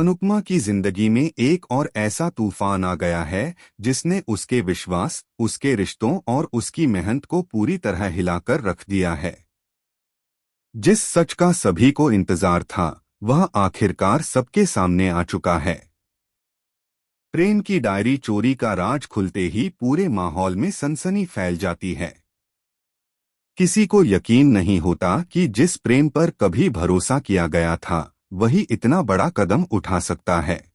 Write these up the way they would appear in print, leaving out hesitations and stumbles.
अनुपमा की जिंदगी में एक और ऐसा तूफान आ गया है जिसने उसके विश्वास, उसके रिश्तों और उसकी मेहनत को पूरी तरह हिलाकर रख दिया है। जिस सच का सभी को इंतजार था वह आखिरकार सबके सामने आ चुका है। प्रेम की डायरी चोरी का राज खुलते ही पूरे माहौल में सनसनी फैल जाती है। किसी को यकीन नहीं होता कि जिस प्रेम पर कभी भरोसा किया गया था वही इतना बड़ा कदम उठा सकता है।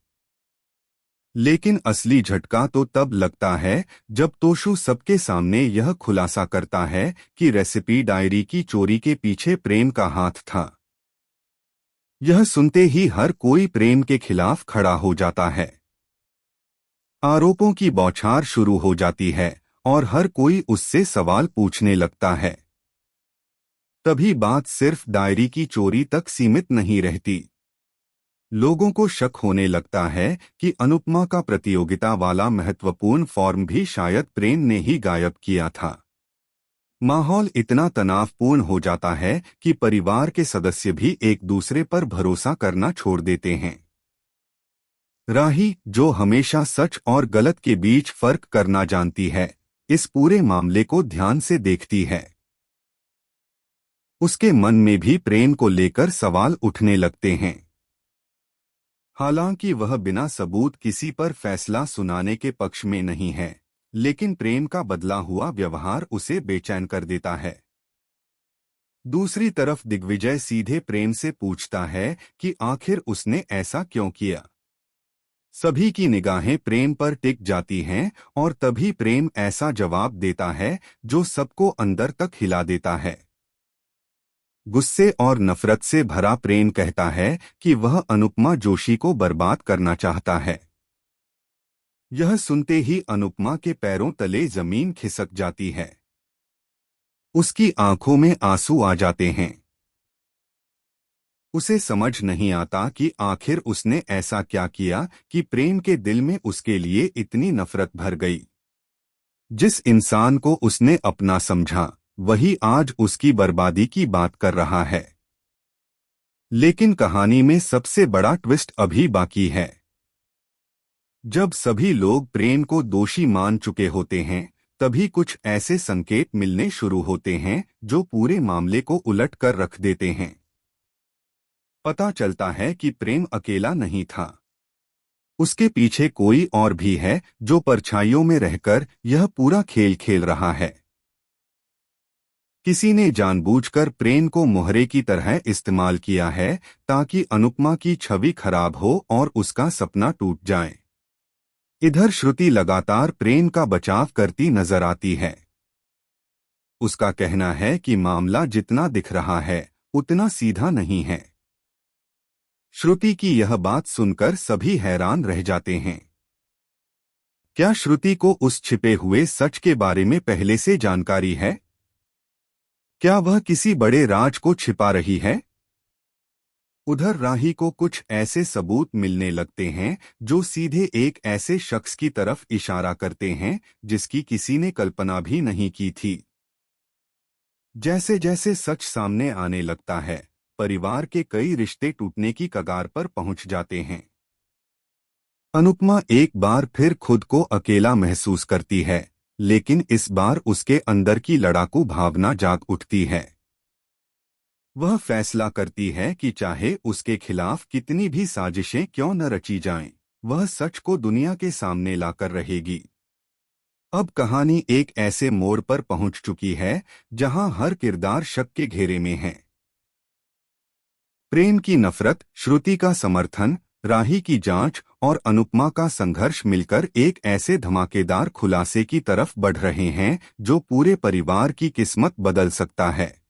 लेकिन असली झटका तो तब लगता है जब तोशु सबके सामने यह खुलासा करता है कि रेसिपी डायरी की चोरी के पीछे प्रेम का हाथ था। यह सुनते ही हर कोई प्रेम के खिलाफ खड़ा हो जाता है। आरोपों की बौछार शुरू हो जाती है और हर कोई उससे सवाल पूछने लगता है। तभी बात सिर्फ डायरी की चोरी तक सीमित नहीं रहती। लोगों को शक होने लगता है कि अनुपमा का प्रतियोगिता वाला महत्वपूर्ण फॉर्म भी शायद प्रेम ने ही गायब किया था। माहौल इतना तनावपूर्ण हो जाता है कि परिवार के सदस्य भी एक दूसरे पर भरोसा करना छोड़ देते हैं। राही, जो हमेशा सच और गलत के बीच फर्क करना जानती है, इस पूरे मामले को ध्यान से देखती है। उसके मन में भी प्रेम को लेकर सवाल उठने लगते हैं। हालांकि वह बिना सबूत किसी पर फैसला सुनाने के पक्ष में नहीं है, लेकिन प्रेम का बदला हुआ व्यवहार उसे बेचैन कर देता है। दूसरी तरफ दिग्विजय सीधे प्रेम से पूछता है कि आखिर उसने ऐसा क्यों किया। सभी की निगाहें प्रेम पर टिक जाती हैं और तभी प्रेम ऐसा जवाब देता है जो सबको अंदर तक हिला देता है। गुस्से और नफरत से भरा प्रेम कहता है कि वह अनुपमा जोशी को बर्बाद करना चाहता है। यह सुनते ही अनुपमा के पैरों तले जमीन खिसक जाती है। उसकी आंखों में आंसू आ जाते हैं। उसे समझ नहीं आता कि आखिर उसने ऐसा क्या किया कि प्रेम के दिल में उसके लिए इतनी नफरत भर गई। जिस इंसान को उसने अपना समझा वही आज उसकी बर्बादी की बात कर रहा है। लेकिन कहानी में सबसे बड़ा ट्विस्ट अभी बाकी है। जब सभी लोग प्रेम को दोषी मान चुके होते हैं, तभी कुछ ऐसे संकेत मिलने शुरू होते हैं जो पूरे मामले को उलट कर रख देते हैं। पता चलता है कि प्रेम अकेला नहीं था। उसके पीछे कोई और भी है जो परछाइयों में रहकर यह पूरा खेल खेल रहा है। किसी ने जानबूझकर प्रेम को मोहरे की तरह इस्तेमाल किया है ताकि अनुपमा की छवि खराब हो और उसका सपना टूट जाए। इधर श्रुति लगातार प्रेम का बचाव करती नजर आती है। उसका कहना है कि मामला जितना दिख रहा है उतना सीधा नहीं है। श्रुति की यह बात सुनकर सभी हैरान रह जाते हैं। क्या श्रुति को उस छिपे हुए सच के बारे में पहले से जानकारी है? क्या वह किसी बड़े राज को छिपा रही है? उधर राही को कुछ ऐसे सबूत मिलने लगते हैं जो सीधे एक ऐसे शख्स की तरफ इशारा करते हैं जिसकी किसी ने कल्पना भी नहीं की थी। जैसे जैसे सच सामने आने लगता है, परिवार के कई रिश्ते टूटने की कगार पर पहुंच जाते हैं। अनुपमा एक बार फिर खुद को अकेला महसूस करती है, लेकिन इस बार उसके अंदर की लड़ाकू भावना जाग उठती है। वह फैसला करती है कि चाहे उसके खिलाफ कितनी भी साजिशें क्यों न रची जाएं, वह सच को दुनिया के सामने लाकर रहेगी। अब कहानी एक ऐसे मोड़ पर पहुंच चुकी है जहां हर किरदार शक के घेरे में है। प्रेम की नफरत, श्रुति का समर्थन, राही की जांच और अनुपमा का संघर्ष मिलकर एक ऐसे धमाकेदार खुलासे की तरफ बढ़ रहे हैं जो पूरे परिवार की किस्मत बदल सकता है।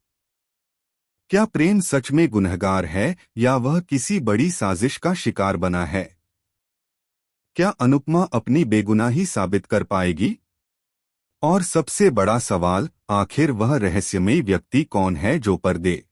क्या प्रेम सच में गुनहगार है या वह किसी बड़ी साजिश का शिकार बना है? क्या अनुपमा अपनी बेगुनाही साबित कर पाएगी? और सबसे बड़ा सवाल, आखिर वह रहस्यमयी व्यक्ति कौन है जो पर्दे